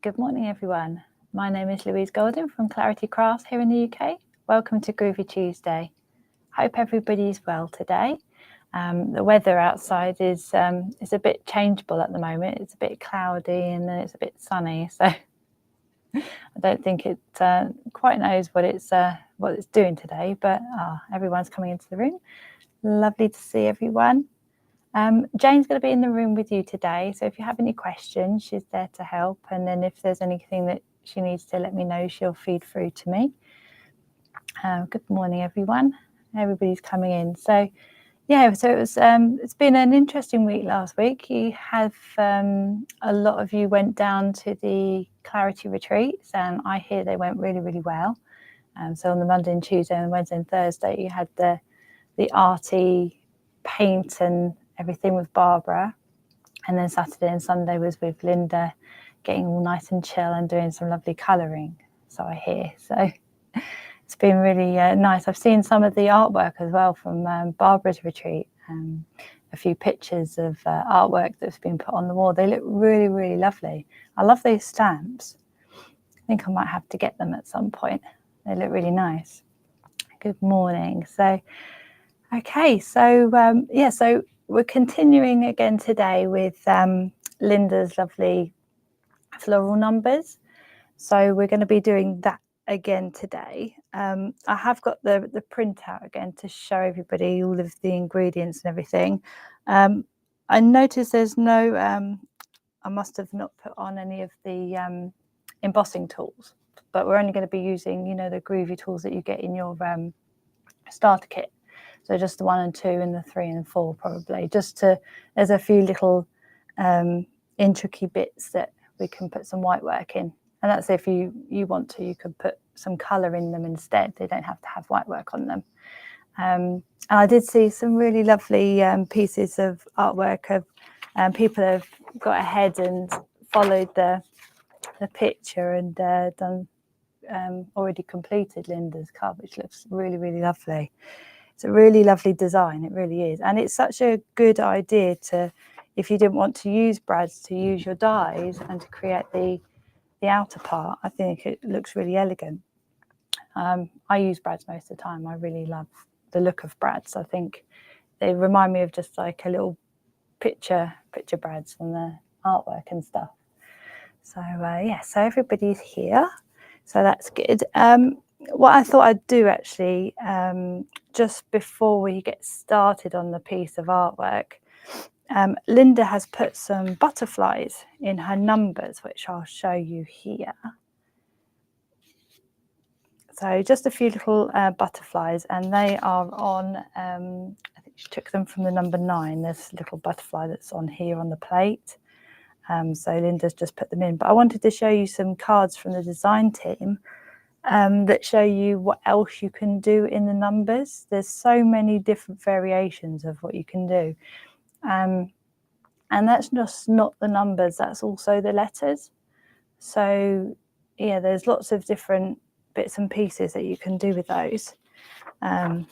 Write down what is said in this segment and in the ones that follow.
Good morning, everyone. My name is Louise Golden from Clarity Crafts here in the UK. Welcome to Groovi Tuesday. Hope everybody's well today. The weather outside is a bit changeable at the moment. It's a bit cloudy and then it's a bit sunny, so I don't think it quite knows what it's doing today. But everyone's coming into the room. Lovely to see everyone. Jane's going to be in the room with you today, so if you have any questions, she's there to help, and then if there's anything that she needs to let me know, she'll feed through to me. Good morning, everyone. Everybody's coming in. So yeah, so it's been an interesting week last week. You have a lot of you went down to the Clarity retreats, and I hear they went really, really well. So on the Monday and Tuesday and Wednesday and Thursday, you had the arty paint and everything with Barbara, and then Saturday and Sunday was with Linda, getting all nice and chill and doing some lovely colouring, so I hear. So it's been really nice. I've seen some of the artwork as well from Barbara's retreat, a few pictures of artwork that's been put on the wall. They look really, really lovely. I love those stamps. I think I might have to get them at some point. They look really nice. Good morning. So okay, so so we're continuing again today with Linda's lovely floral numbers. So we're going to be doing that again today. I have got the printout again to show everybody all of the ingredients and everything. I noticed there's no, I must have not put on any of the embossing tools, but we're only going to be using, you know, the Groovi tools that you get in your starter kit. So just the 1 and 2 and the 3 and 4 probably, there's a few little intricate bits that we can put some white work in. And that's if you want to, you could put some colour in them instead. They don't have to have white work on them. And I did see some really lovely pieces of artwork of people have got ahead and followed the picture and done already completed Linda's card, which looks really, really lovely. It's a really lovely design, it really is. And it's such a good idea to, if you didn't want to use brads, to use your dies and to create the outer part. I think it looks really elegant. I use brads most of the time. I really love the look of brads. I think they remind me of just like a little picture brads from the artwork and stuff. So yeah, so everybody's here. So that's good. What I thought I'd do actually, just before we get started on the piece of artwork, Linda has put some butterflies in her numbers, which I'll show you here. So just a few little butterflies, and they are on, I think she took them from the number 9. There's a little butterfly that's on here on the plate. So Linda's just put them in. But I wanted to show you some cards from the design team that show you what else you can do in the numbers. There's so many different variations of what you can do. And that's just not the numbers, that's also the letters. So yeah, there's lots of different bits and pieces that you can do with those. And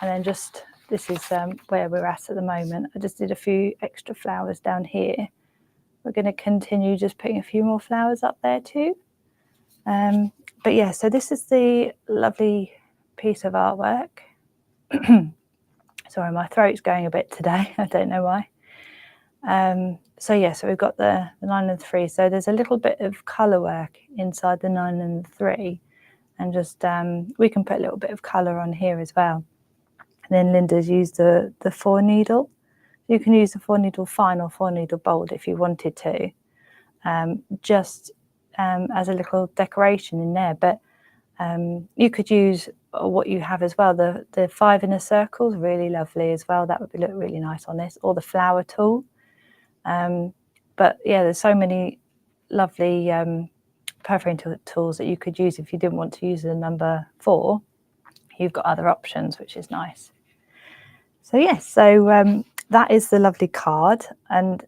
then just, this is where we're at the moment. I just did a few extra flowers down here. We're going to continue just putting a few more flowers up there too. But yeah, so this is the lovely piece of artwork. Sorry, my throat's going a bit today. I don't know why. So yeah, so we've got the 9 and 3. So there's a little bit of colour work inside the 9 and the 3. And just, we can put a little bit of colour on here as well. And then Linda's used the 4 needle. You can use the 4 needle fine or 4 needle bold if you wanted to. Just as a little decoration in there, but you could use what you have as well. The 5 inner circles, really lovely as well. That would look really nice on this, or the flower tool. But yeah, there's so many lovely perforating tools that you could use if you didn't want to use the number 4. You've got other options, which is nice. So yes, so that is the lovely card, and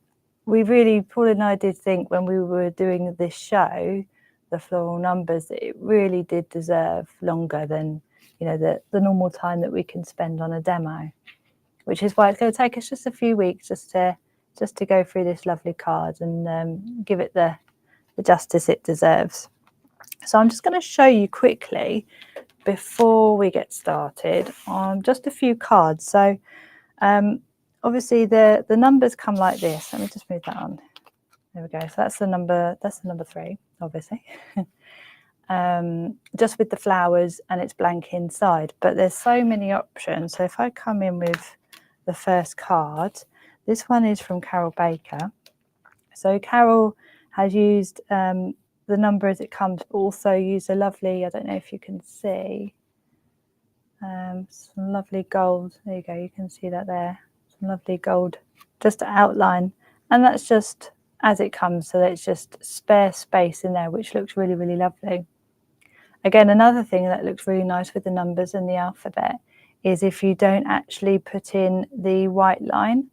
we really, Paul and I did think when we were doing this show, the floral numbers, that it really did deserve longer than, you know, the normal time that we can spend on a demo, which is why it's going to take us just a few weeks just to go through this lovely card and give it the the justice it deserves. So I'm just going to show you quickly before we get started on just a few cards. So obviously the numbers come like this. Let me just move that on. There we go. So that's the number 3, obviously. Just with the flowers, and it's blank inside, but there's so many options. So if I come in with the first card, this one is from Carol Baker. So Carol has used the number as it comes, but also used a lovely, I don't know if you can see, some lovely gold. There you go, you can see that there, some lovely gold just to outline, and that's just as it comes, so that it's just spare space in there, which looks really, really lovely. Again, another thing that looks really nice with the numbers and the alphabet is if you don't actually put in the white line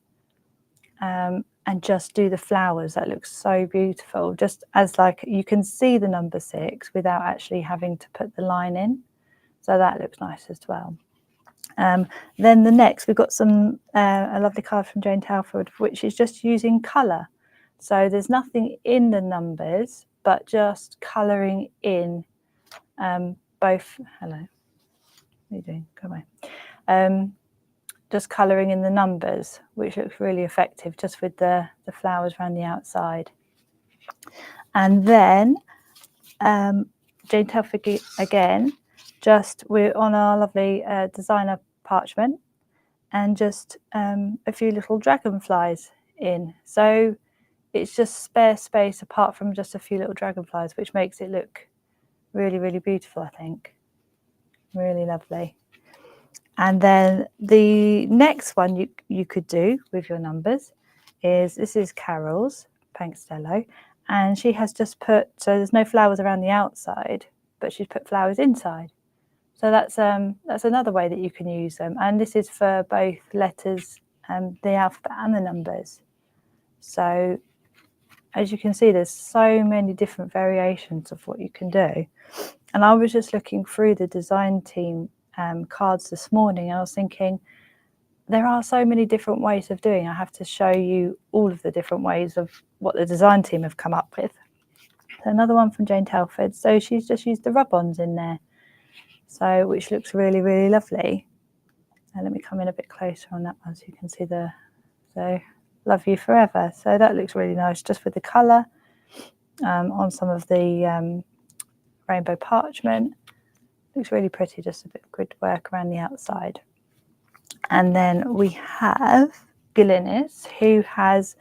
and just do the flowers. That looks so beautiful, just as like you can see the number 6 without actually having to put the line in. So that looks nice as well. Then the next, we've got a lovely card from Jane Telford, which is just using colour. So there's nothing in the numbers, but just colouring in both. Hello, what are you doing? Go away. Just colouring in the numbers, which looks really effective, just with the flowers around the outside. And then Jane Telford again, just we're on our lovely designer parchment, and just a few little dragonflies in. So it's just spare space apart from just a few little dragonflies, which makes it look really, really beautiful, I think. Really lovely. And then the next one you could do with your numbers is, this is Carol's Pankstello, and she has just put, so there's no flowers around the outside, but she's put flowers inside. So that's another way that you can use them. And this is for both letters, the alphabet and the numbers. So as you can see, there's so many different variations of what you can do. And I was just looking through the design team cards this morning, and I was thinking, there are so many different ways of doing. I have to show you all of the different ways of what the design team have come up with. So another one from Jane Telford. So she's just used the rub-ons in there, so which looks really, really lovely. And let me come in a bit closer on that one so you can see so Love You Forever. So that looks really nice, just with the colour on some of the rainbow parchment. Looks really pretty, just a bit of grid work around the outside. And then we have Glynis, who has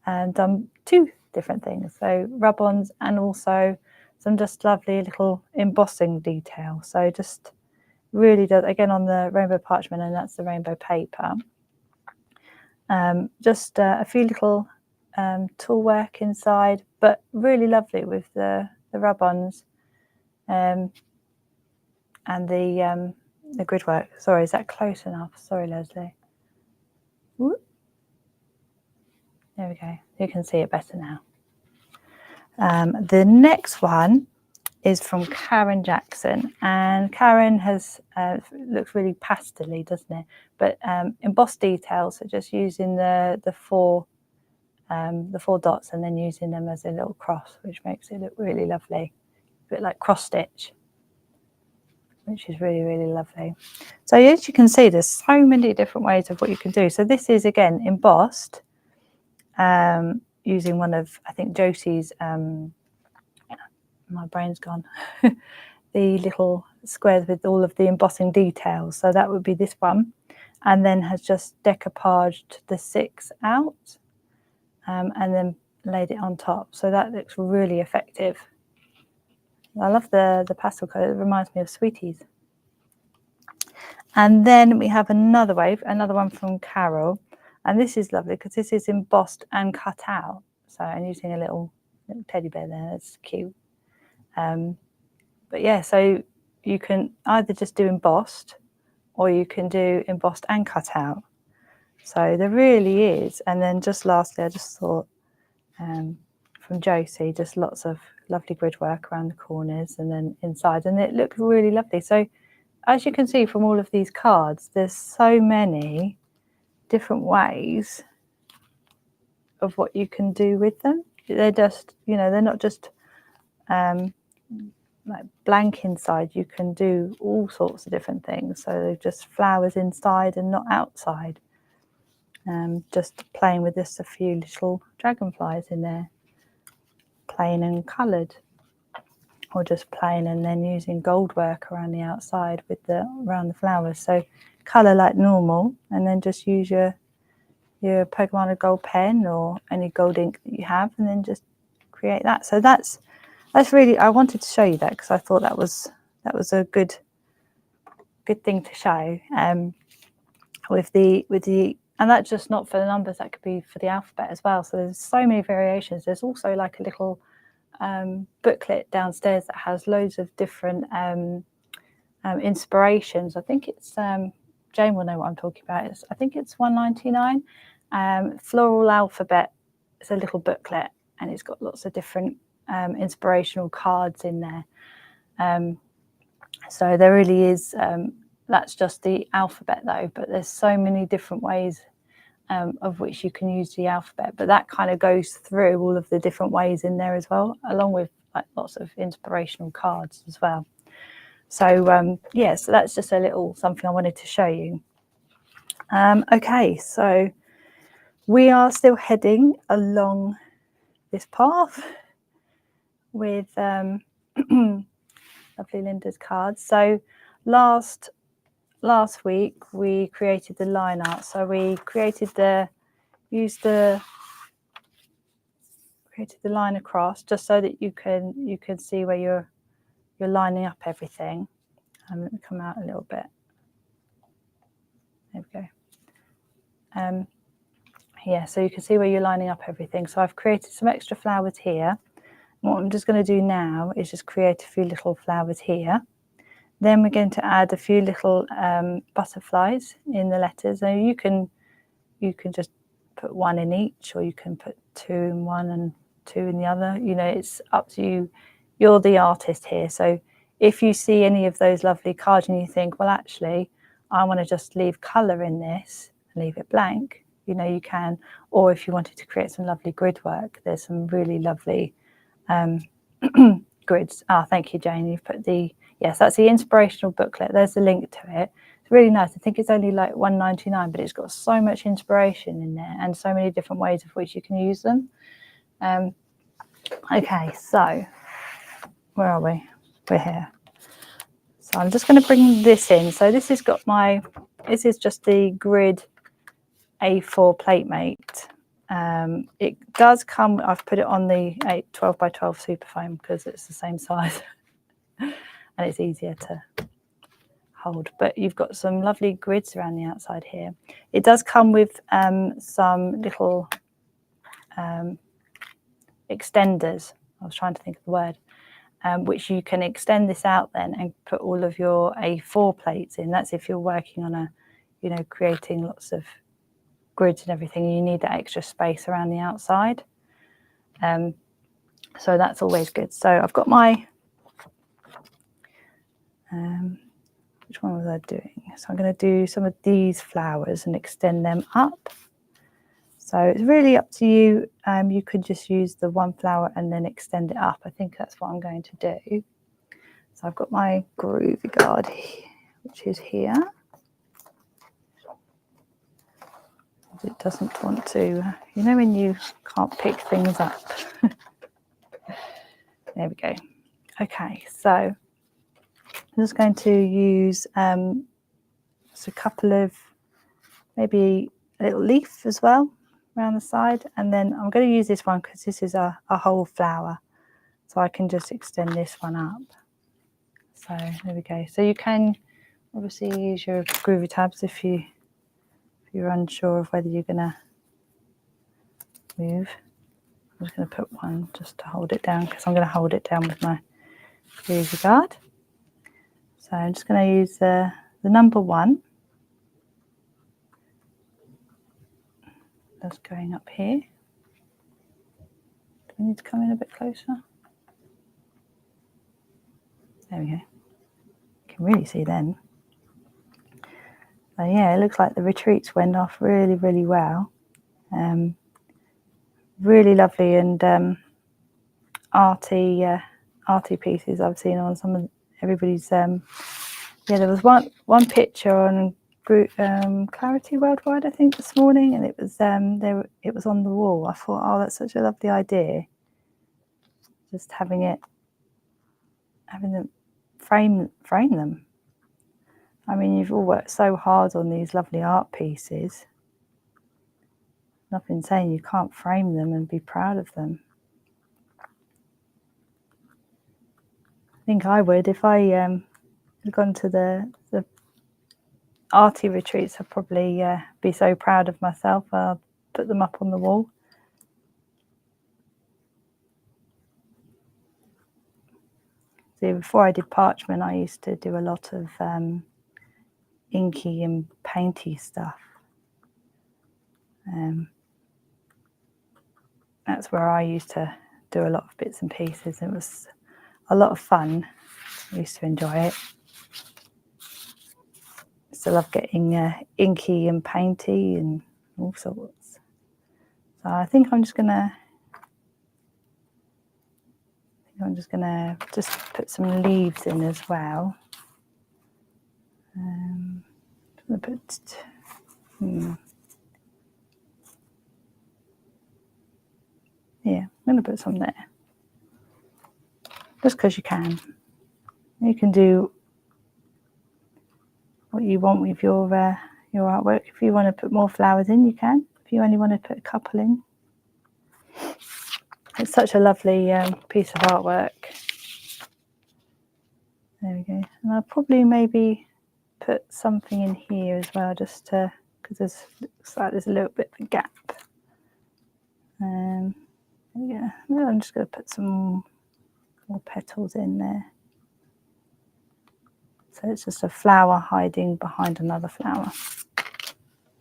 done 2 different things, so rub-ons and also some just lovely little embossing detail. So just really does, again on the rainbow parchment, and that's the rainbow paper. Just a few little tool work inside, but really lovely with the rub-ons. And the grid work. Sorry, is that close enough? Sorry, Leslie. Whoop. There we go. You can see it better now. The next one is from Karen Jackson, and Karen has looks really pastel-y, doesn't it? But embossed details, so just using the 4 dots and then using them as a little cross, which makes it look really lovely, a bit like cross stitch, which is really, really lovely. So as you can see, there's so many different ways of what you can do. So this is again embossed, using one of, I think, Josie's, my brain's gone, the little squares with all of the embossing details. So that would be this one, and then has just decoupaged the 6 out, and then laid it on top. So that looks really effective. I love the pastel colour. It reminds me of Sweeties. And then we have another one from Carol, and this is lovely because this is embossed and cut out. So I'm using a little teddy bear there. That's cute. But yeah, so you can either just do embossed, or you can do embossed and cut out. So there really is. And then just lastly, I just thought from Josie, just lots of lovely grid work around the corners and then inside, and it looks really lovely. So as you can see from all of these cards, there's so many different ways of what you can do with them. They're just, they're not just like blank inside, you can do all sorts of different things. So they're just flowers inside and not outside. Just playing with just a few little dragonflies in there, plain and coloured, or just plain and then using gold work around the outside with around the flowers. So colour like normal, and then just use your Pokemon gold pen or any gold ink that you have, and then just create that. So that's really, I wanted to show you that because I thought that was a good thing to show. With the and that's just not for the numbers, that could be for the alphabet as well. So there's so many variations. There's also like a little booklet downstairs that has loads of different inspirations. I think it's Jane will know what I'm talking about. I think it's $1.99. Floral alphabet. It's a little booklet, and it's got lots of different inspirational cards in there. So there really is. That's just the alphabet though, but there's so many different ways of which you can use the alphabet. But that kind of goes through all of the different ways in there as well, along with like lots of inspirational cards as well. So yeah, so that's just a little something I wanted to show you. Okay, so we are still heading along this path with lovely Linda's cards. So last week we created the line art. So we created created the line across, just so that you can see where you're lining up everything. Let me come out a little bit. There we go. Yeah, so you can see where you're lining up everything. So I've created some extra flowers here. And what I'm just going to do now is just create a few little flowers here. Then we're going to add a few little butterflies in the letters. Now you can just put one in each, or you can put two in one and two in the other. You know, it's up to you. You're the artist here. So if you see any of those lovely cards and you think, well, actually, I want to just leave colour in this and leave it blank, you know, you can. Or if you wanted to create some lovely grid work, there's some really lovely grids. Thank you, Jane. You've put yes, that's the inspirational booklet. There's the link to it. It's really nice. I think it's only like $1.99, but it's got so much inspiration in there and so many different ways of which you can use them. Okay, so where are we? We're here. So I'm just going to bring this in. So this has got this is just the grid A4 plate mate. It does come, I've put it on the 12 by 12 super foam because it's the same size and it's easier to hold. But you've got some lovely grids around the outside here. It does come with some little extenders. I was trying to think of the word. Which you can extend this out then and put all of your A4 plates in. That's if you're working on creating lots of grids and everything, you need that extra space around the outside. So that's always good. So I've got my, which one was I doing? So I'm going to do some of these flowers and extend them up. So it's really up to you. You could just use the one flower and then extend it up. I think that's what I'm going to do. So I've got my Groovi guard, which is here. It doesn't want to, you know, when you can't pick things up. There we go. Okay, so I'm just going to use just a couple of, maybe a little leaf as well around the side, and then I'm going to use this one because this is a whole flower, so I can just extend this one up. So there we go. So you can obviously use your Groovi tabs if you're unsure of whether you're going to move. I'm just going to put one just to hold it down because I'm going to hold it down with my Groovi guard. So I'm just going to use the number 1. That's going up here. Do we need to come in a bit closer? There we go. You can really see then. So yeah, it looks like the retreats went off really, really well. Really lovely and arty arty pieces I've seen on some of everybody's. Yeah, there was one picture on Clarity Worldwide, I think, this morning, and it was it was on the wall. I thought, oh, that's such a lovely idea. Just having them frame them. I mean, you've all worked so hard on these lovely art pieces. Nothing saying you can't frame them and be proud of them. I think I would if I had gone to the arty retreats. I'd probably be so proud of myself. I'll put them up on the wall. See, before I did parchment, I used to do a lot of inky and painty stuff. That's where I used to do a lot of bits and pieces. It was a lot of fun. I used to enjoy it. I still love getting inky and painty and all sorts. So I think I'm just gonna just put some leaves in as well. I'm gonna put yeah, I'm gonna put some there. Just because you can. You can do what you want with your artwork. If you want to put more flowers in, you can. If you only want to put a couple in. It's such a lovely piece of artwork. There we go. And I'll probably maybe put something in here as well, just to, because looks like there's a little bit of a gap. There we go. Well, I'm just going to put some more petals in there. So it's just a flower hiding behind another flower.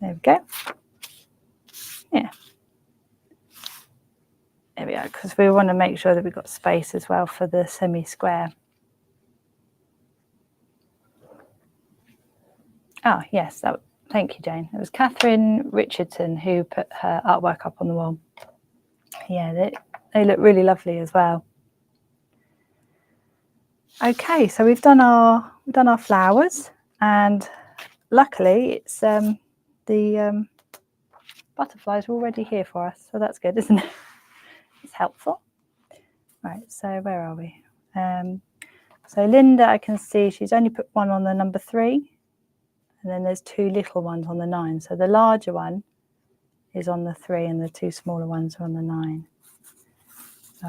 There we go. Yeah. There we go, because we want to make sure that we've got space as well for the semi-square. Oh, yes, thank you, Jane. It was Catherine Richardson who put her artwork up on the wall. Yeah, they look really lovely as well. Okay, so we've done our flowers, and luckily it's the butterflies are already here for us, so that's good, isn't it? It's helpful. Right, so where are we? So Linda, I can see she's only put one on the number 3, and then there's 2 little ones on the 9. So the larger one is on the 3, and the 2 smaller ones are on the 9. So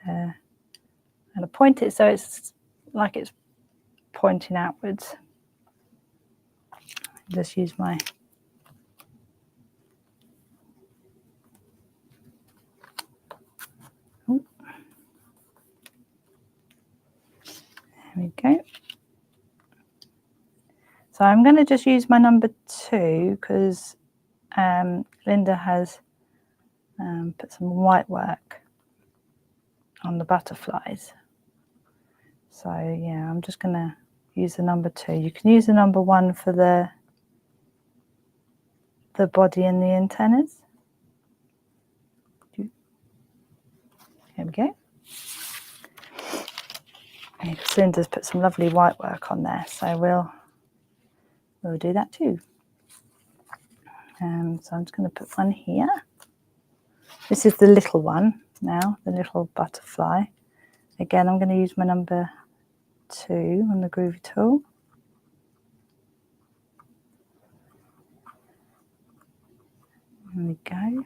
I'm going to point it so it's like it's pointing outwards. Just use my there we go. So I'm going to just use my number 2 because Linda has put some white work on the butterflies. So yeah, I'm just going to use the number 2. You can use the number 1 for the body and the antennas. There we go. And Linda's put some lovely white work on there, so we'll do that too. So I'm just going to put one here. This is the little one now, the little butterfly. Again, I'm going to use my number 2 on the Groovi tool. There we go.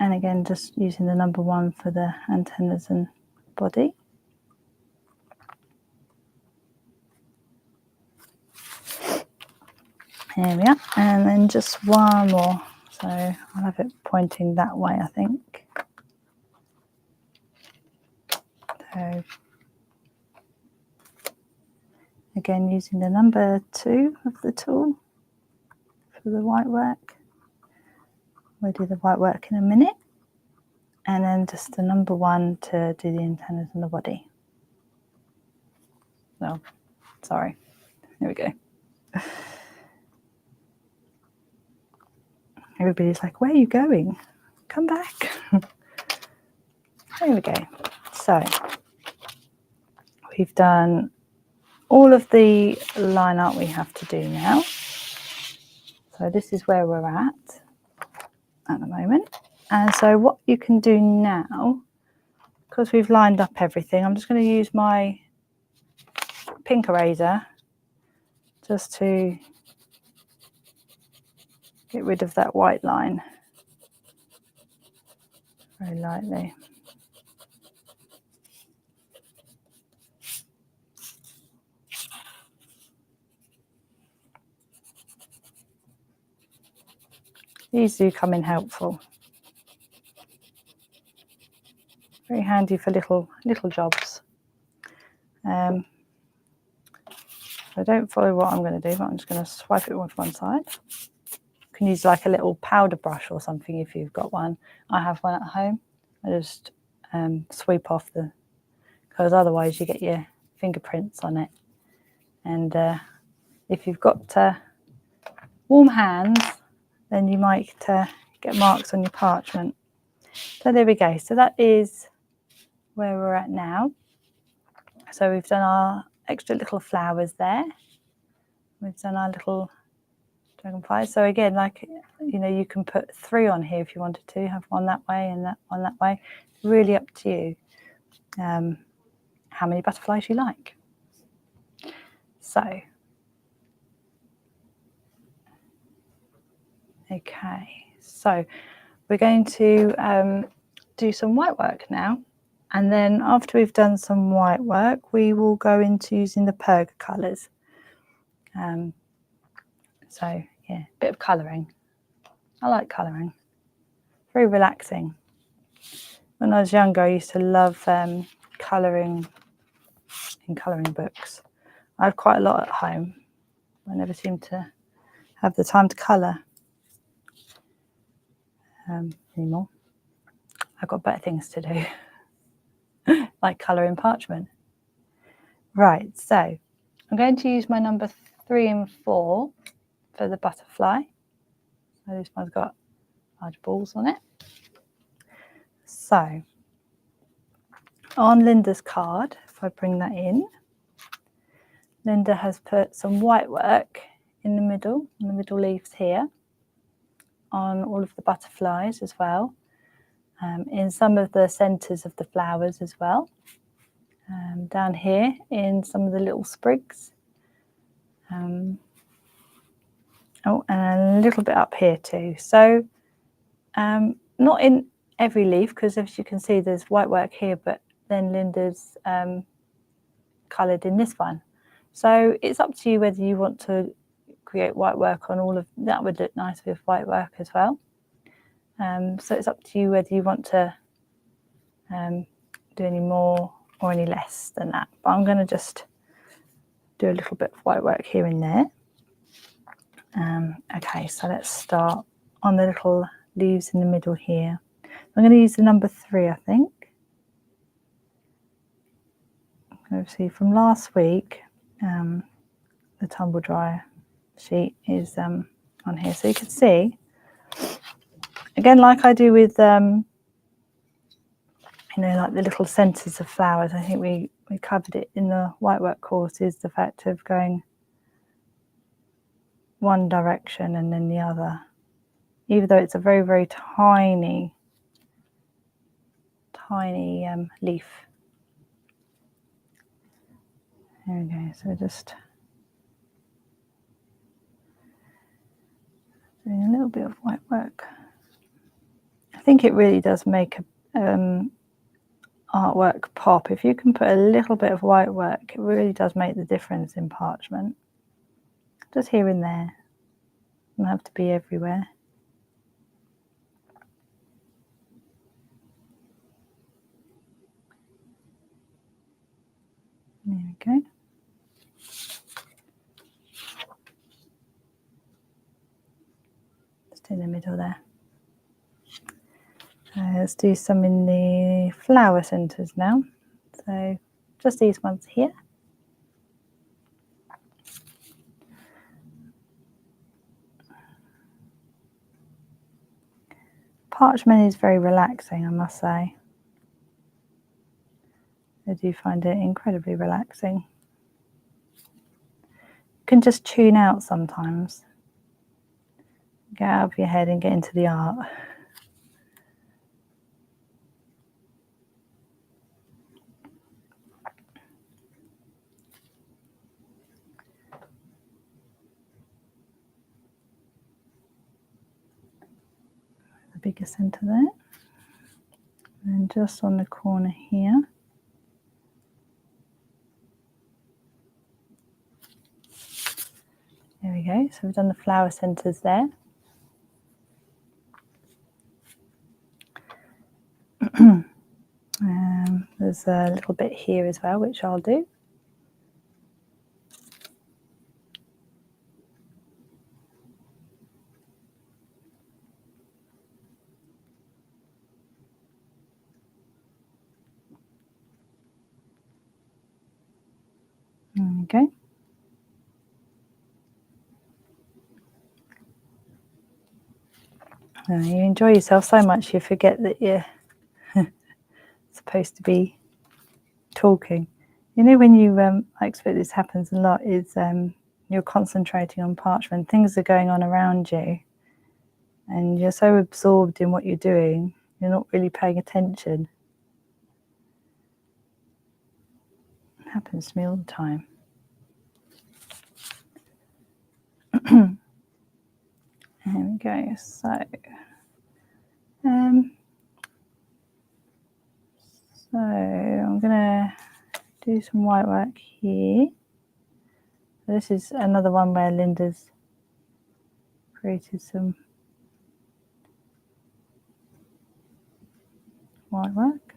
And again, just using the number 1 for the antennas and body. There we are. And then just one more. So I'll have it pointing that way, I think. So again, using the number 2 of the tool for the white work. We'll do the white work in a minute. And then just the number 1 to do the antennas and the body. No, sorry. Here we go. Everybody's like, where are you going? Come back. There we go. So we've done all of the line art we have to do now. So this is where we're at the moment. And so what you can do now, because we've lined up everything, I'm just going to use my pink eraser just to get rid of that white line very lightly. These do come in helpful. Very handy for little jobs. So don't follow what I'm going to do, but I'm just going to swipe it with one side. You can use like a little powder brush or something if you've got one. I have one at home. I just sweep off because otherwise you get your fingerprints on it. And if you've got warm hands, then you might get marks on your parchment. So there we go. So that is where we're at now. So we've done our extra little flowers there. We've done our little dragonfly. So again, like, you know, you can put 3 on here if you wanted to, have one that way and that one that way. It's really up to you how many butterflies you like. So, okay, so we're going to do some white work now. And then after we've done some white work, we will go into using the Perga colours. So yeah, a bit of colouring. I like colouring. Very relaxing. When I was younger, I used to love colouring in colouring books. I have quite a lot at home. I never seem to have the time to colour anymore. I've got better things to do, like colouring parchment. Right, so I'm going to use my number 3 and 4 for the butterfly. So this one's got large balls on it. So on Linda's card, if I bring that in, Linda has put some white work in the middle leaves here, on all of the butterflies as well, in some of the centres of the flowers as well, down here in some of the little sprigs, and a little bit up here too. So not in every leaf, because as you can see there's white work here, but then Linda's coloured in this one. So it's up to you whether you want to create white work on all of that. Would look nice with white work as well. So it's up to you whether you want to do any more or any less than that. But I'm going to just do a little bit of white work here and there. Okay, so let's start on the little leaves in the middle here. I'm going to use the number 3, I think. See, from last week, the tumble dryer sheet is on here, so you can see again, like I do with you know, like the little centres of flowers. I think we covered it in the white work course, is the fact of going one direction and then the other, even though it's a very, very tiny leaf. There we go. So just doing a little bit of white work. I think it really does make artwork pop. If you can put a little bit of white work, it really does make the difference in parchment. Just here and there. Doesn't have to be everywhere. There we go. Just in the middle there. Let's do some in the flower centres now. So just these ones here. Parchment is very relaxing, I must say. I do find it incredibly relaxing. You can just tune out sometimes. Get out of your head and get into the art. The bigger centre there. And just on the corner here. There we go. So we've done the flower centres there. There's a little bit here as well, which I'll do. There we go. You enjoy yourself so much you forget that you're supposed to be talking. You know, when you, I expect this happens a lot, is you're concentrating on parchment, things are going on around you, and you're so absorbed in what you're doing, you're not really paying attention. It happens to me all the time. There we go. So, I'm going to do some white work here. This is another one where Linda's created some white work.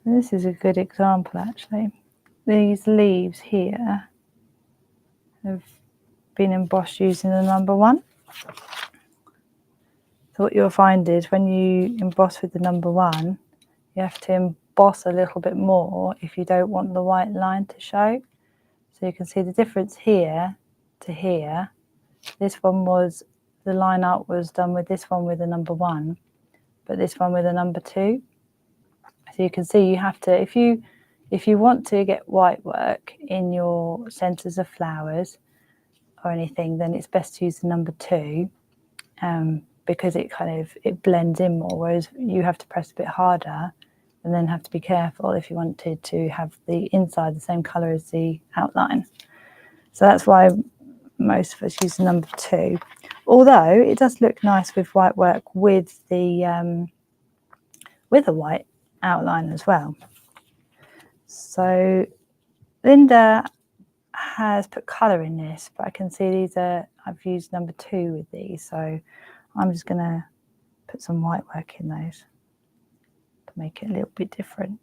This is a good example, actually. These leaves here have been embossed using the number 1. So what you'll find is when you emboss with the number 1, you have to emboss a little bit more if you don't want the white line to show. So you can see the difference here to here. This one was, the line art was done with this one with the number 1, but this one with a number 2. So you can see you have to, if you want to get white work in your centres of flowers or anything, then it's best to use the number 2 because it blends in more, whereas you have to press a bit harder and then have to be careful if you wanted to have the inside the same colour as the outline. So that's why most of us use the number 2, although it does look nice with white work with the with a white outline as well. So Linda has put colour in this, but I can see these are, I've used number 2 with these, so I'm just going to put some white work in those to make it a little bit different.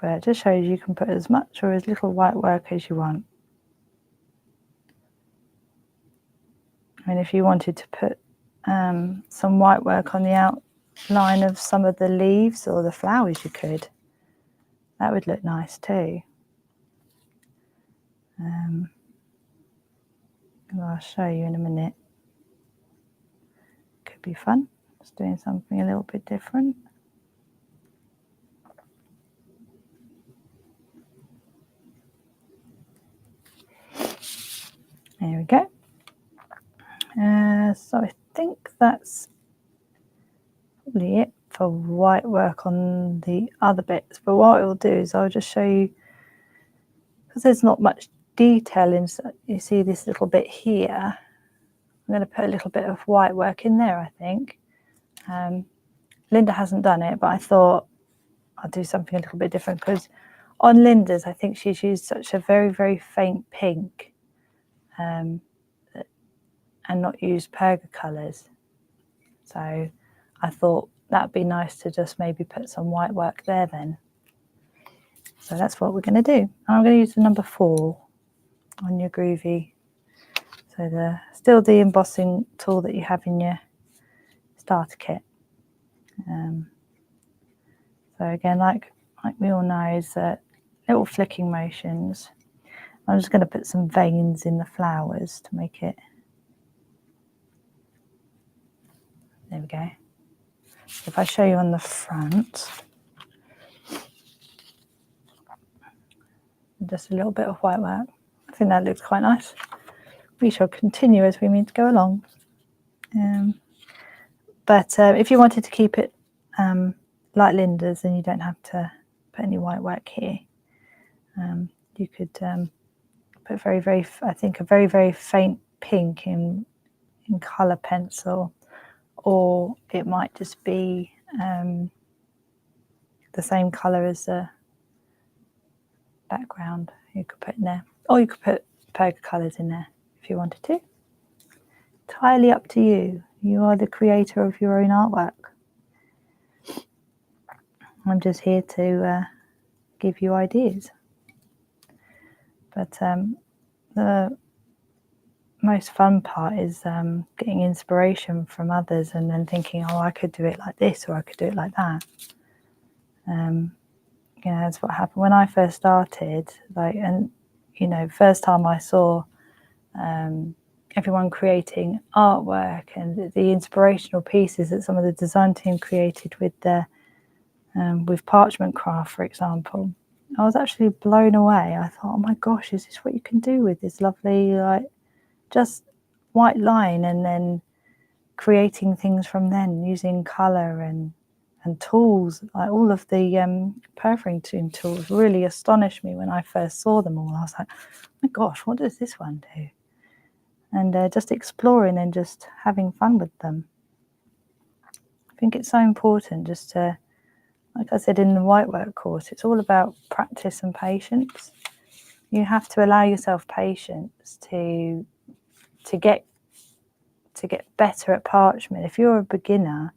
But it just shows you can put as much or as little white work as you want. I mean, if you wanted to put some white work on the outline of some of the leaves or the flowers, you could. That would look nice too. I'll show you in a minute. Could be fun, just doing something a little bit different. There we go. So I think that's probably it for white work on the other bits. But what I'll do is I'll just show you, because there's not much detail in, you see this little bit here. I'm going to put a little bit of white work in there, I think. Linda hasn't done it, but I thought I'll do something a little bit different, because on Linda's, I think she's used such a very, very faint pink and not used perga colours. So I thought that'd be nice to just maybe put some white work there then. So that's what we're going to do. And I'm going to use the number 4 on your Groovi. So still the embossing tool that you have in your starter kit. So again, like we all know, is little flicking motions. I'm just going to put some veins in the flowers to make it There we go. If I show you on the front, just a little bit of white work. I think that looks quite nice. We shall continue as we mean to go along. But if you wanted to keep it like Linda's, then you don't have to put any white work here. You could put I think a very faint pink in colour pencil, or it might just be the same colour as the background. You could put in there, or you could put poker colours in there if you wanted to. Entirely up to you. You are the creator of your own artwork. I'm just here to give you ideas. But the most fun part is getting inspiration from others and then thinking, oh, I could do it like this, or I could do it like that. You know, that's what happened when I first started. Like, and you know, first time I saw everyone creating artwork and the inspirational pieces that some of the design team created with the with parchment craft, for example, I was actually blown away. I thought, oh my gosh, is this what you can do with this lovely, like, just white line, and then creating things from then using colour and tools. Like, all of the perforating tools really astonished me when I first saw them all. I was like, oh my gosh, what does this one do? And just exploring and just having fun with them. I think it's so important just to, like I said in the white work course, it's all about practice and patience. You have to allow yourself patience to get better at parchment. If you're a beginner,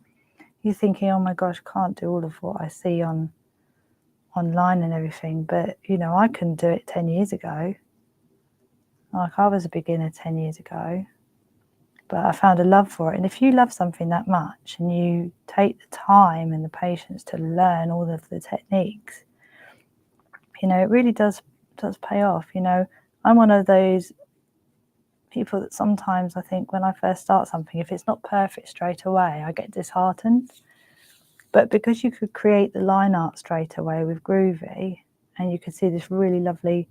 you're thinking, oh my gosh, I can't do all of what I see online and everything. But you know, I couldn't do it 10 years ago. Like, I was a beginner 10 years ago, but I found a love for it. And if you love something that much and you take the time and the patience to learn all of the techniques, you know, it really does pay off. You know, I'm one of those people that sometimes I think when I first start something, if it's not perfect straight away, I get disheartened. But because you could create the line art straight away with Groovi, and you could see this really lovely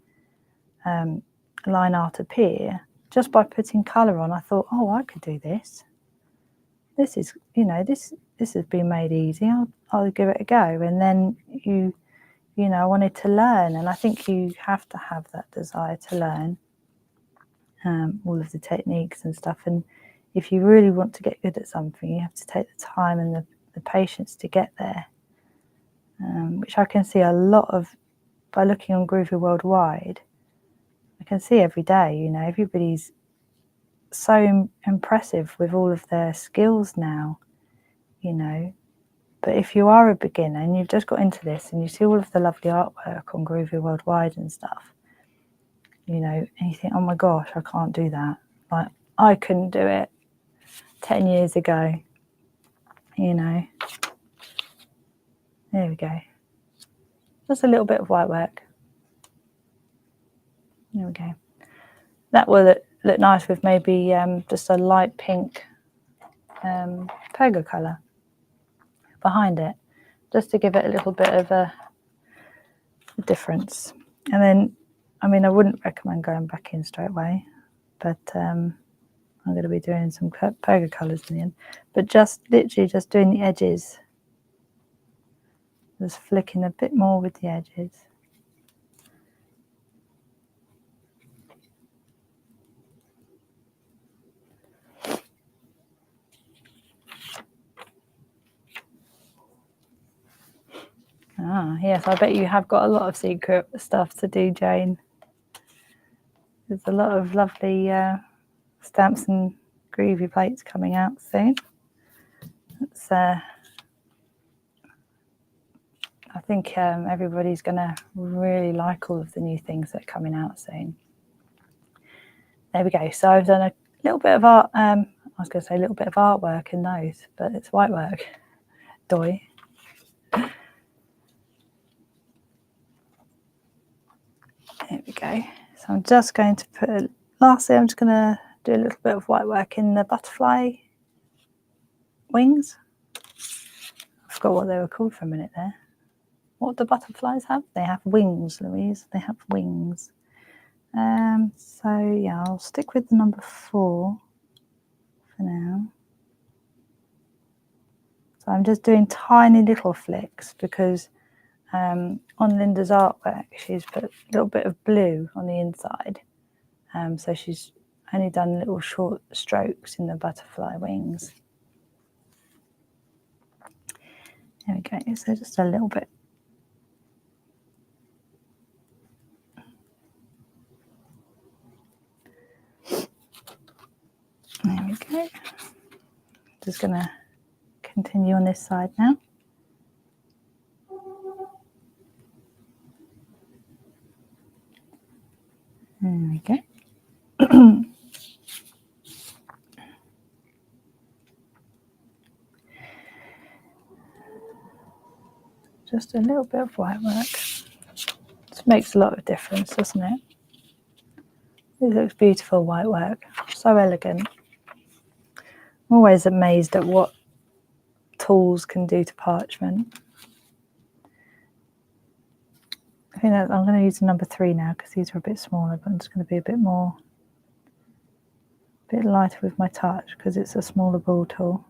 line art appear just by putting colour on, I thought, oh, I could do this. This is, you know, this has been made easy. I'll give it a go. And then you know, I wanted to learn, and I think you have to have that desire to learn all of the techniques and stuff. And if you really want to get good at something, you have to take the time and the patience to get there, which I can see a lot of by looking on Groovi Worldwide. I can see every day, you know, everybody's so impressive with all of their skills now, you know. But if you are a beginner and you've just got into this and you see all of the lovely artwork on Groovi Worldwide and stuff, you know, and you think, oh my gosh, I can't do that. Like, I couldn't do it 10 years ago, you know. There we go. Just a little bit of white work. There we go. That will look nice with maybe just a light pink pergo colour behind it, just to give it a little bit of a difference. And then, I mean, I wouldn't recommend going back in straight away, but I'm going to be doing some pergo colours in the end. But just literally just doing the edges, just flicking a bit more with the edges. Ah, yes, I bet you have got a lot of secret stuff to do, Jane. There's a lot of lovely stamps and Groovi plates coming out soon. It's, I think everybody's going to really like all of the new things that are coming out soon. There we go. So I've done a little bit of art. I was going to say a little bit of artwork in those, but it's white work. Doy. There we go. So I'm just going to put, lastly, I'm just going to do a little bit of white work in the butterfly wings. I forgot what they were called for a minute there. What do butterflies have? They have wings, Louise. They have wings. So yeah, I'll stick with the number 4 for now. So I'm just doing tiny little flicks because on Linda's artwork she's put a little bit of blue on the inside. So she's only done little short strokes in the butterfly wings. There we go, so just a little bit. There we go. Just going to continue on this side now. There we go. Just a little bit of white work. This makes a lot of difference, doesn't it? It looks beautiful, white work. So elegant. I'm always amazed at what tools can do to parchment. I think that I'm going to use the number 3 now because these are a bit smaller, but I'm just going to be a bit lighter with my touch because it's a smaller ball tool.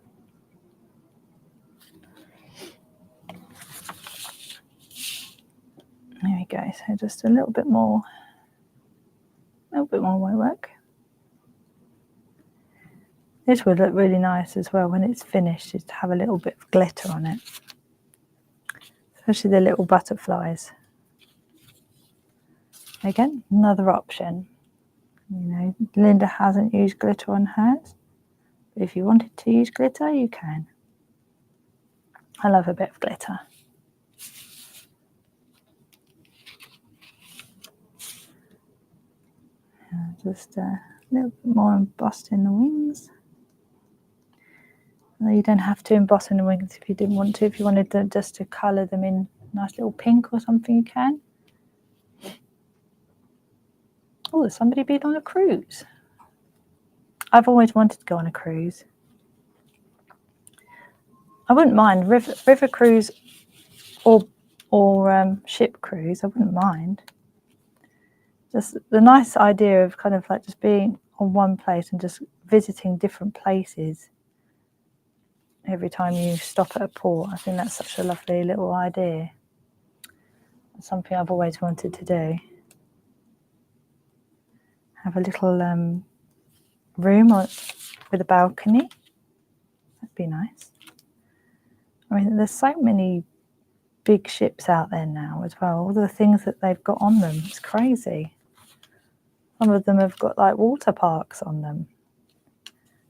There we go, so just a little bit more white work. This would look really nice as well when it's finished, just to have a little bit of glitter on it, especially the little butterflies. Again, another option. You know, Linda hasn't used glitter on hers, but if you wanted to use glitter, you can. I love a bit of glitter. Just a little bit more embossing the wings. You don't have to emboss in the wings if you didn't want to. If you wanted to, just to colour them in nice little pink or something, you can. Oh, has somebody been on a cruise? I've always wanted to go on a cruise. I wouldn't mind river cruise or ship cruise. I wouldn't mind. Just the nice idea of kind of like just being on one place and just visiting different places every time you stop at a port. I think that's such a lovely little idea. It's something I've always wanted to do. Have a little room with a balcony. That'd be nice. I mean, there's so many big ships out there now as well. All the things that they've got on them, it's crazy. Some of them have got like water parks on them.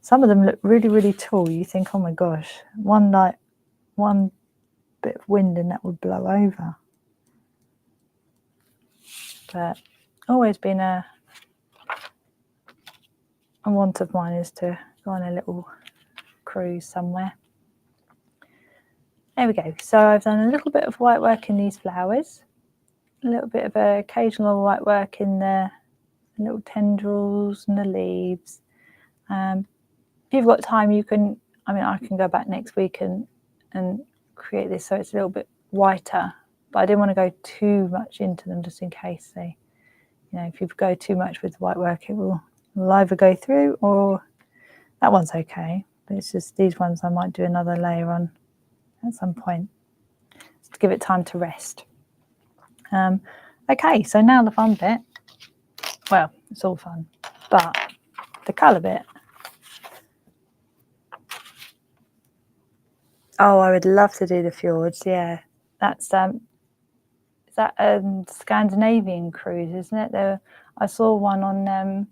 Some of them look really, really tall. You think, oh my gosh, one bit of wind and that would blow over. But always been a want of mine is to go on a little cruise somewhere. There we go. So I've done a little bit of white work in these flowers, a little bit of occasional white work in the little tendrils and the leaves. If you've got time, you can, I can go back next week and create this so it's a little bit whiter, but I didn't want to go too much into them just in case they, if you go too much with white work, it will either go through or that one's okay. But it's just these ones I might do another layer on at some point just to give it time to rest. Okay, so now the fun bit. Well, it's all fun, but the colour bit. Oh, I would love to do the fjords. Yeah, that's is that a Scandinavian cruise, isn't it? I saw one on.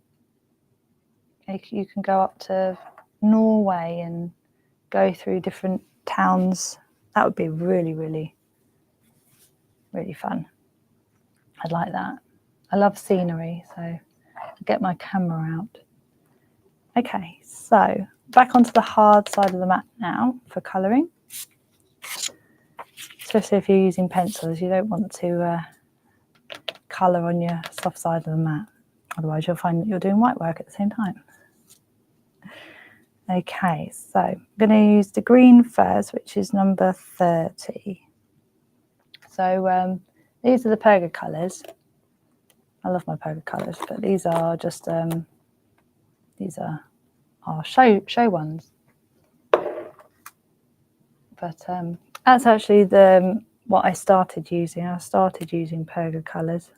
You can go up to Norway and go through different towns. That would be really, really, really fun. I'd like that. I love scenery, so I'll get my camera out. Okay, so back onto the hard side of the mat now for colouring. Especially if you're using pencils, you don't want to colour on your soft side of the mat. Otherwise you'll find that you're doing white work at the same time. Okay, so I'm going to use the green first, which is number 30. So these are the perga colours. I love my perga colours, but these are just these are our show ones. But that's actually what I started using. I started using perga colours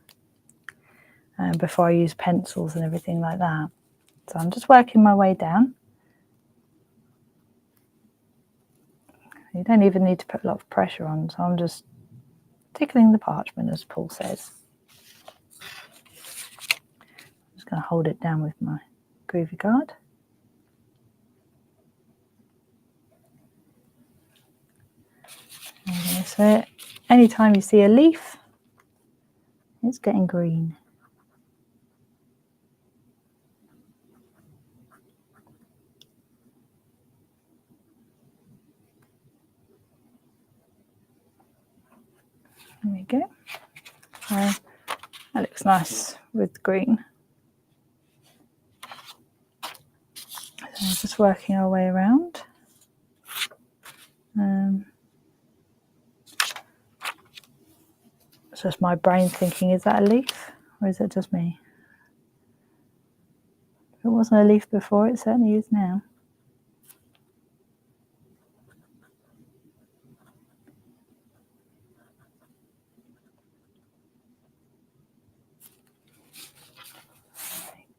before I used pencils and everything like that. So I'm just working my way down. You don't even need to put a lot of pressure on, so I'm just tickling the parchment, as Paul says. I'm just going to hold it down with my Groovi guard. Okay, so anytime you see a leaf, it's getting green. There we go. So that looks nice with green. So just working our way around. It's just my brain thinking, is that a leaf or is it just me? If it wasn't a leaf before, it certainly is now.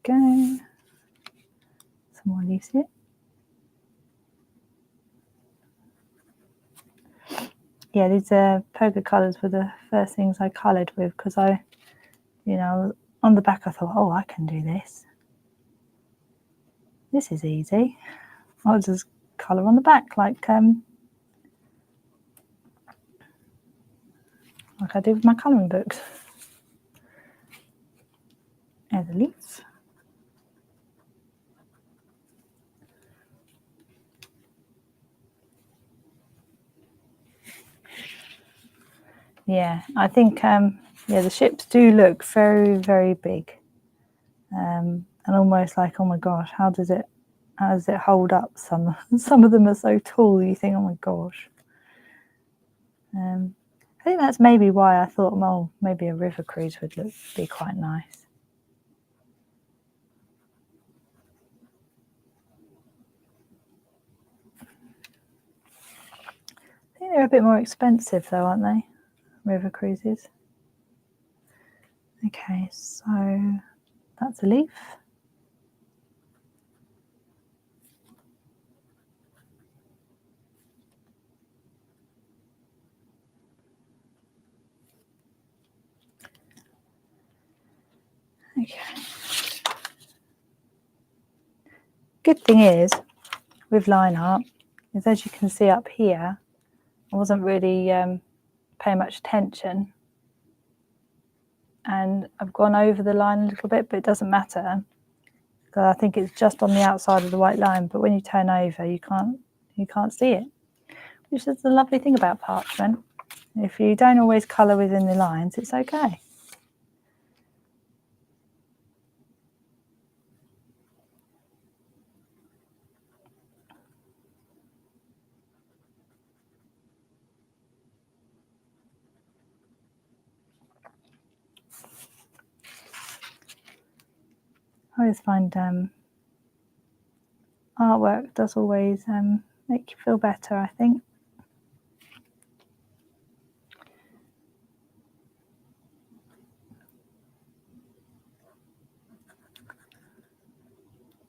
There we go. Some more leaves here. Yeah, these perga colours were the first things I coloured with because on the back I thought, oh, I can do this. This is easy. I'll just colour on the back like I do with my colouring books. There's a leaf. Yeah, I think the ships do look very, very big, and almost like, oh my gosh, how does it hold up? Some of them are so tall. You think, oh my gosh. I think that's maybe why I thought, well, maybe a river cruise would be quite nice. I think they're a bit more expensive though, aren't they? River cruises. Okay, so that's a leaf. Okay. Good thing is with line art is, as you can see up here, I wasn't really paying much attention, and I've gone over the line a little bit, but it doesn't matter because I think it's just on the outside of the white line. But when you turn over, you can't see it, which is the lovely thing about parchment. If you don't always colour within the lines, it's okay. I always find artwork does always make you feel better, I think.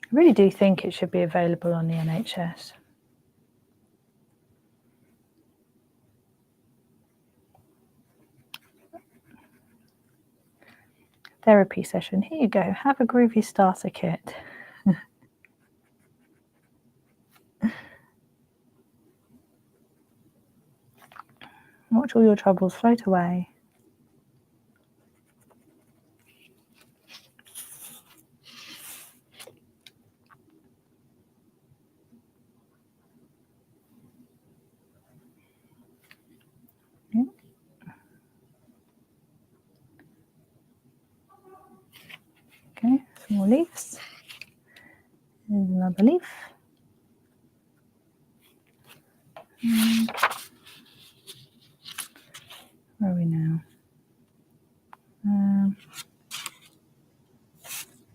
I really do think it should be available on the NHS. Therapy session. Here you go. Have a Groovi starter kit. Watch all your troubles float away. Yeah. Okay, some more leaves. Here's another leaf. Where are we now? There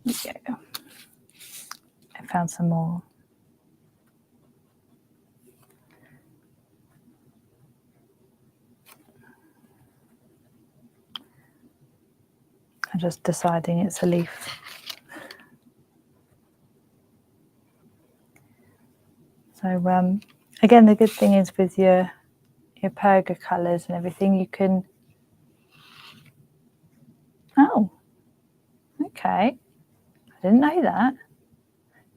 we go. I found some more. I'm just deciding it's a leaf. So again, the good thing is with your perga colours and everything, you can. Oh, okay. I didn't know that.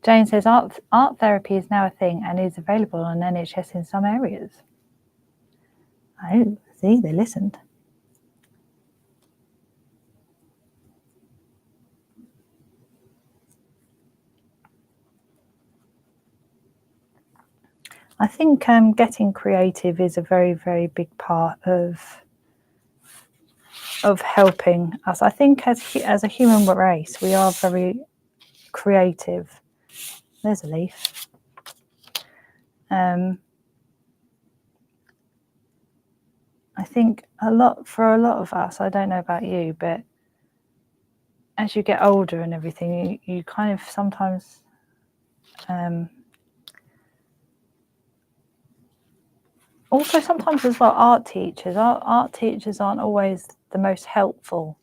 Jane says art therapy is now a thing and is available on NHS in some areas. Oh, see, they listened. I think getting creative is a very, very big part of helping us. I think as a human race, we are very creative. There's a leaf. I think for a lot of us, I don't know about you, but as you get older and everything, you kind of sometimes also sometimes as well, art teachers aren't always the most helpful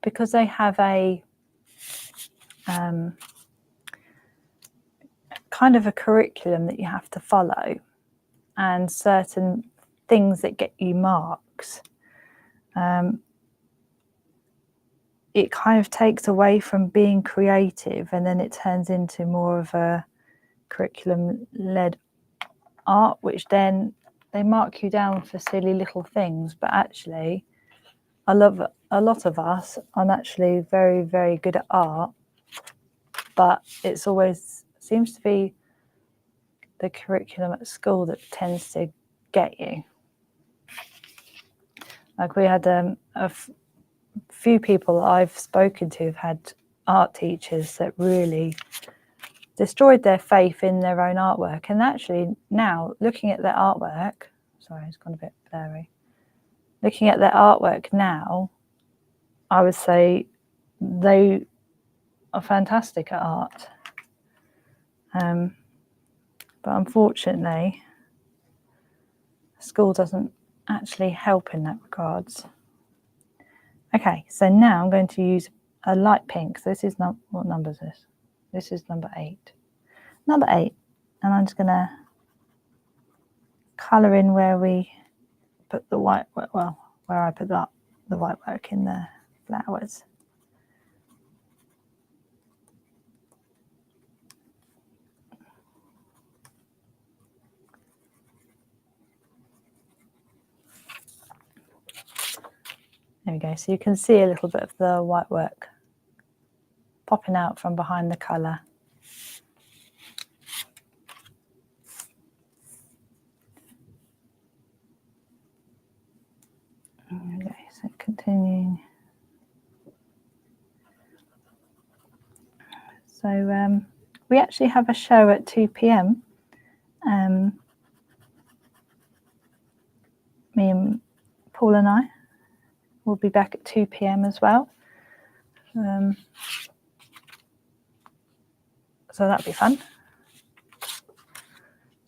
because they have a kind of a curriculum that you have to follow and certain things that get you marks. It kind of takes away from being creative, and then it turns into more of a curriculum-led art, which then they mark you down for silly little things. But actually, a lot of us are actually very, very good at art, but it's always seems to be the curriculum at school that tends to get you. Like we had a few people I've spoken to have had art teachers that really destroyed their faith in their own artwork. And actually now, looking at their artwork, sorry, it's gone a bit blurry. Looking at their artwork now, I would say they are fantastic at art. But unfortunately, school doesn't actually help in that regards. Okay, so now I'm going to use a light pink. So this is what number is this? This is number 8. Number 8, and I'm just going to colour in where we put the white, well, where I put the white work in the flowers. There we go. So you can see a little bit of the white work popping out from behind the colour. Okay, so continuing. So we actually have a show at 2 p.m. Me and Paul and I will be back at 2 p.m. as well. So that'd be fun.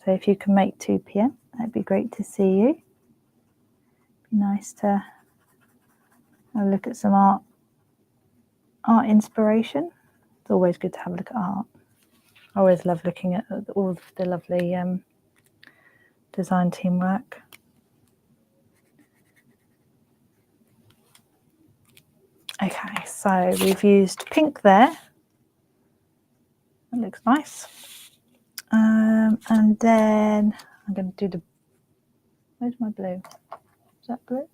So if you can make 2 p.m, that'd be great to see you. Be nice to have a look at some art inspiration. It's always good to have a look at art. I always love looking at all of the lovely design team work. Okay, so we've used pink there. That looks nice. And then I'm going to do where's my blue? Is that blue?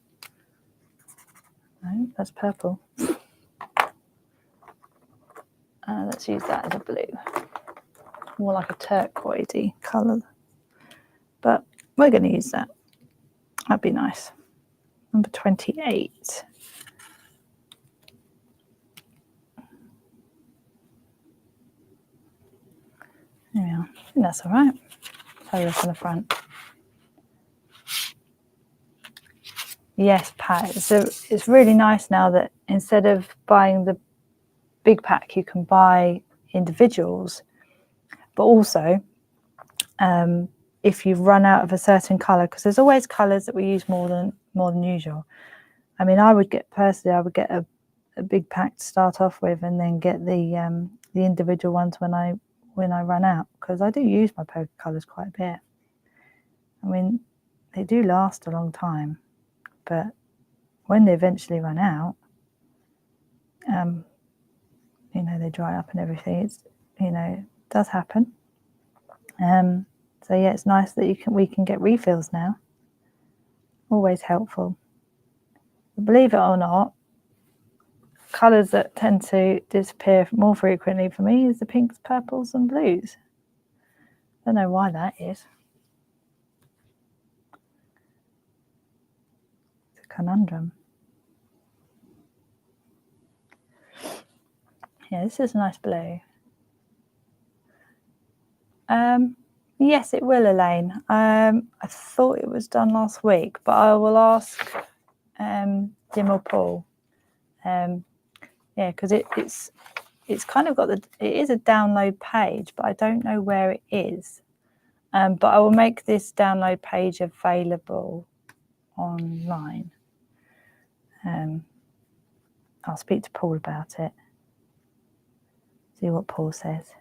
No, that's purple. Let's use that as a blue. More like a turquoisey colour. But we're going to use that. That'd be nice. Number 28. There we are. I think that's all right. have a look on the front. Yes, Pat. So it's really nice now that instead of buying the big pack, you can buy individuals. But also, if you've run out of a certain colour, because there's always colours that we use more than usual. I mean, I would get a big pack to start off with, and then get the individual ones when I run out, because I do use my poker colours quite a bit. I mean, they do last a long time, but when they eventually run out, you know, they dry up and everything. It's, you know, it does happen. So yeah, it's nice that we can get refills now. Always helpful. But believe it or not, colours that tend to disappear more frequently for me is the pinks, purples and blues. I don't know why that is. It's a conundrum. Yeah, this is a nice blue. Yes, it will, Elaine. I thought it was done last week, but I will ask Jim or Paul. Yeah, because it's kind of got it is a download page, but I don't know where it is. But I will make this download page available online. I'll speak to Paul about it. See what Paul says.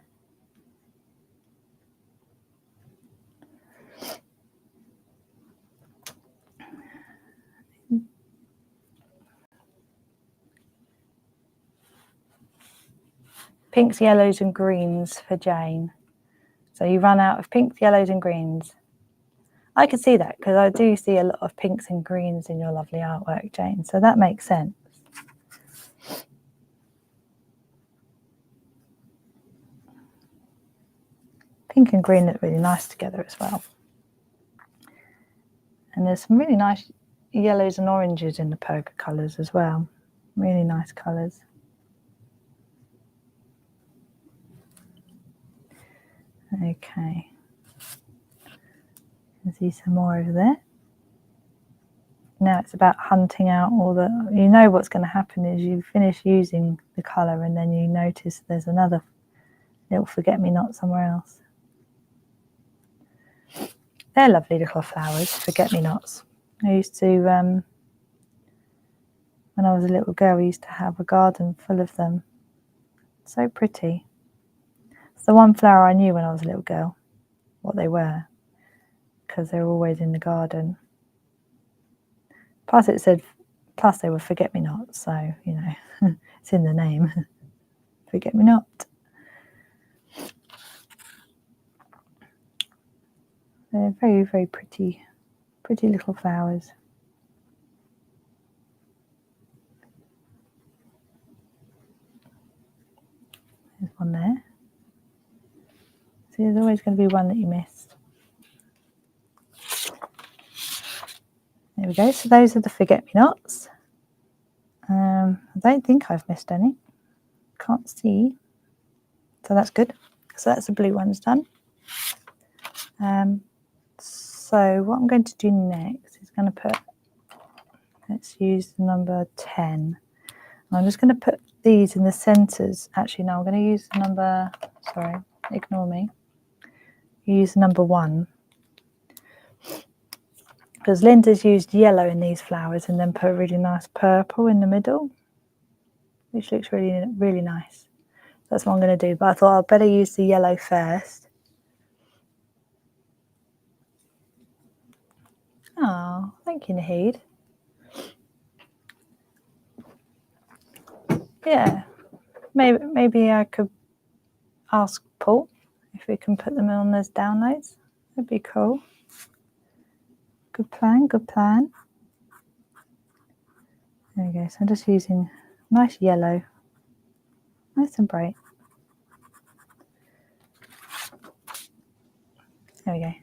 Pinks, yellows and greens for Jane. So you run out of pinks, yellows and greens. I can see that because I do see a lot of pinks and greens in your lovely artwork, Jane. So that makes sense. Pink and green look really nice together as well. And there's some really nice yellows and oranges in the poker colours as well. Really nice colours. Okay. You can see some more over there. Now it's about hunting out all the, you know what's going to happen is you finish using the colour and then you notice there's another little forget-me-not somewhere else. They're lovely little flowers, forget-me-nots. I used to, when I was a little girl, I used to have a garden full of them. So pretty. It's the one flower I knew when I was a little girl, what they were, because they were always in the garden. Plus it said, plus they were forget-me-nots, so, you know, it's in the name. Forget-me-not. They're very, very pretty little flowers. There's one there. See, there's always going to be one that you missed. There we go. So those are the forget-me-nots. I don't think I've missed any. Can't see. So that's good. So that's the blue one's done. So what I'm going to do next is going to put, let's use the number 10. I'm just going to put these in the centres. Actually, no, I'm going to use the number, sorry, ignore me. Use number 1. Because Linda's used yellow in these flowers and then put a really nice purple in the middle, which looks really, really nice. That's what I'm going to do, but I thought I'd better use the yellow first. Oh, thank you, Nahid. Yeah, maybe I could ask Paul if we can put them on as downloads. That'd be cool. Good plan, good plan. There we go. So I'm just using nice yellow, nice and bright. There we go.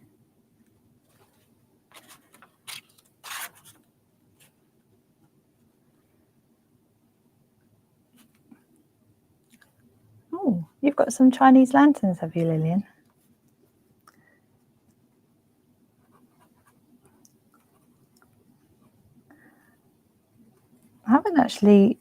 Oh, you've got some Chinese lanterns, have you, Lillian? actually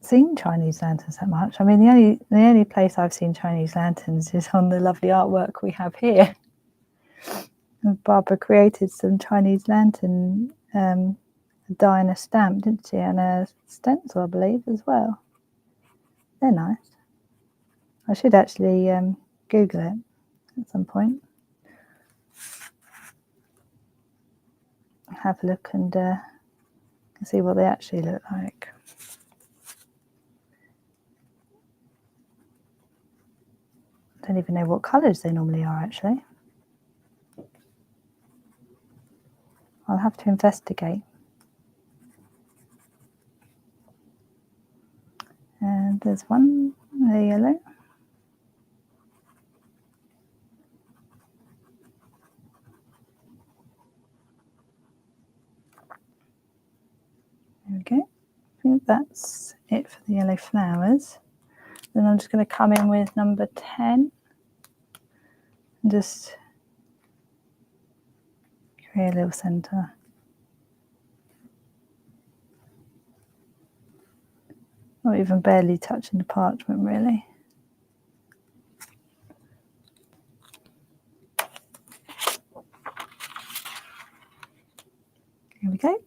seen Chinese lanterns that much. I mean, the only place I've seen Chinese lanterns is on the lovely artwork we have here. And Barbara created some Chinese lantern, a die and a stamp, didn't she? And a stencil, I believe, as well. They're nice. I should actually Google it at some point. Have a look and see what they actually look like. I don't even know what colours they normally are, actually. I'll have to investigate. And there's one, the yellow. There we go. I think that's it for the yellow flowers. Then I'm just going to come in with number 10 and just create a little centre. Not even barely touching the parchment, really. Here we go.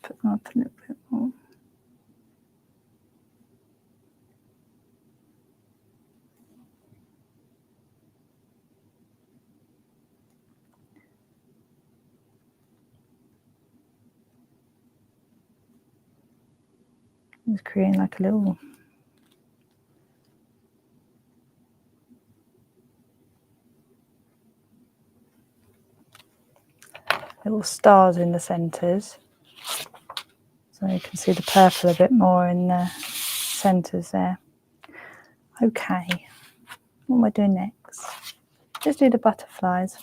Put that up a little bit more. Just creating like a little stars in the centres, so you can see the purple a bit more in the centres there. Okay, what am I doing next? Let's do the butterflies.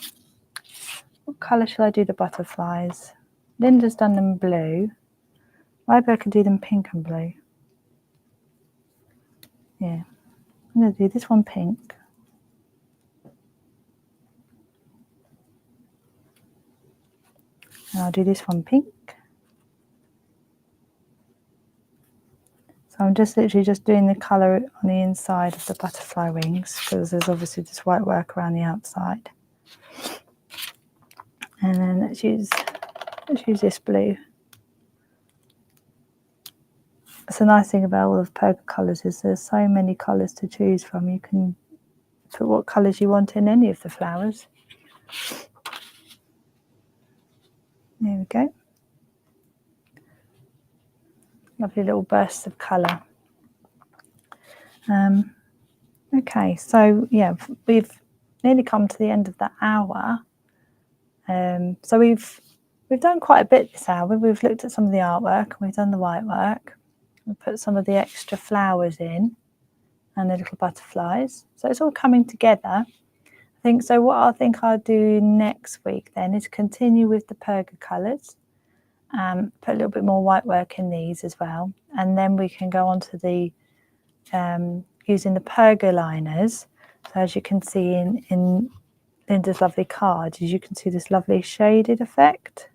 What colour shall I do the butterflies? Linda's done them blue. Maybe I could do them pink and blue. Yeah, I'm going to do this one pink. And I'll do this one pink. So I'm just literally just doing the colour on the inside of the butterfly wings, because there's obviously this white work around the outside. And then let's use this blue. That's the nice thing about all of Perga colours, is there's so many colours to choose from. You can put what colours you want in any of the flowers. There we go. Lovely little bursts of colour. Okay, so yeah, we've nearly come to the end of the hour. So we've done quite a bit this hour. We've looked at some of the artwork, we've done the white work, we put some of the extra flowers in and the little butterflies. So it's all coming together. I think so. What I think I'll do next week then is continue with the Perga colours. Put a little bit more white work in these as well, and then we can go on to the using the Perga liners. So as you can see in Linda's lovely card, as you can see this lovely shaded effect.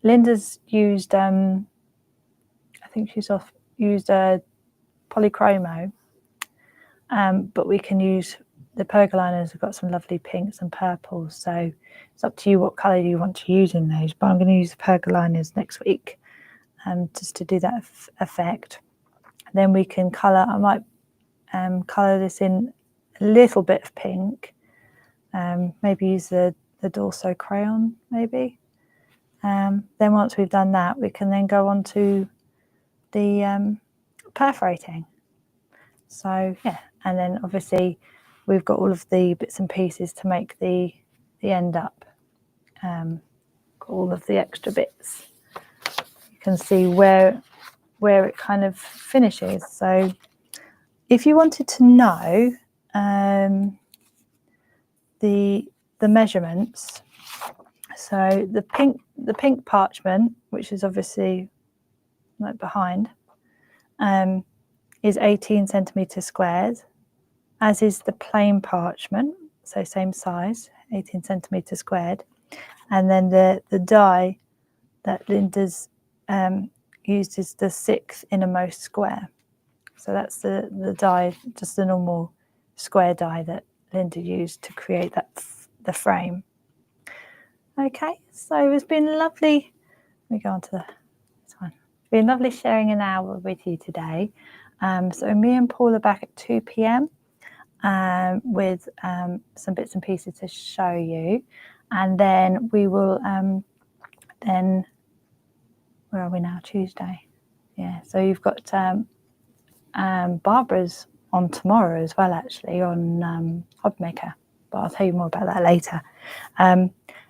Linda's used I think she's used a polychromo, but we can use the Perga liners. Have got some lovely pinks and purples, so it's up to you what colour you want to use in those. But I'm going to use the Perga liners next week, just to do that effect. Then we can colour. I might colour this in a little bit of pink. Maybe use the Dorso crayon, maybe. Then once we've done that, we can then go on to the perforating. So yeah, and then obviously we've got all of the bits and pieces to make the end up. Got all of the extra bits. You can see where it kind of finishes. So if you wanted to know the measurements, so the pink parchment, which is obviously like behind, is 18 centimetres squared, as is the plain parchment, so same size, 18 centimetres squared. And then the die that Linda's used is the 6th innermost square. So that's the die, just the normal square die that Linda used to create the frame. Okay, so it's been lovely. Let me go on to this one. It's been lovely sharing an hour with you today. So me and Paul are back at 2 p.m. With some bits and pieces to show you, and then we will then, where are we now? Tuesday. Yeah, so you've got Barbara's on tomorrow as well, actually, on Hobmaker, but I'll tell you more about that later.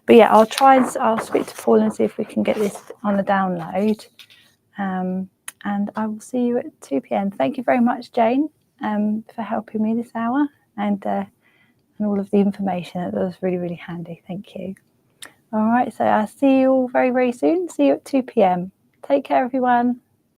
But yeah, I'll speak to Paul and see if we can get this on a download, and I will see you at 2 p.m. Thank you very much, Jane, for helping me this hour, and all of the information. That was really, really handy. Thank you. All right, so I'll see you all very, very soon. See you at 2 p.m. Take care, everyone.